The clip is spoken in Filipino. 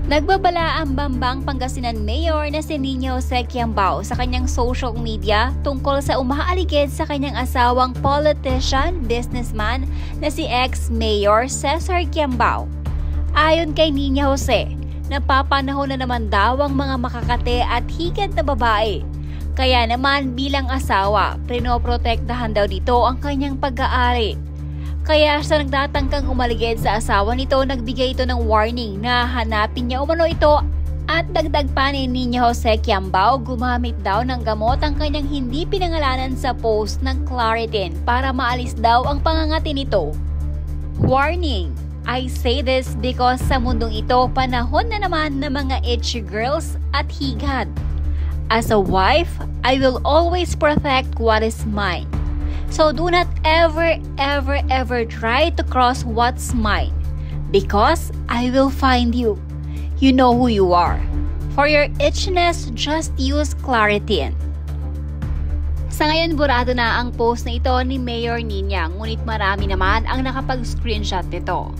Nagbabala ang Bambang Pangasinan Mayor na si Nina Jose Quiambao sa kanyang social media tungkol sa umaaligid sa kanyang asawang politician, businessman na si ex-Mayor Cesar Quiambao. Ayon kay Nina Jose, napapanahon na naman daw ang mga makakate at higad na babae. Kaya naman bilang asawa, pinoprotektahan daw dito ang kanyang pag-aari. Kaya sa nagtatangkang umaligid sa asawa nito, nagbigay ito ng warning na hanapin niya umano ito at dagdag pa ni Nina Jose Quiambao, gumamit daw ng gamot ang kanyang hindi pinangalanan sa post ng Claritin para maalis daw ang pangangati nito. Warning! I say this because sa mundong ito, panahon na naman ng mga itchy girls at higad. As a wife, I will always protect what is mine. So do not ever try to cross what's mine, because I will find you. You know who you are. For your itchiness, just use Claritin. Sa ngayon, burado na ang post na ito ni Mayor Nina, ngunit marami naman ang nakapag-screenshot nito.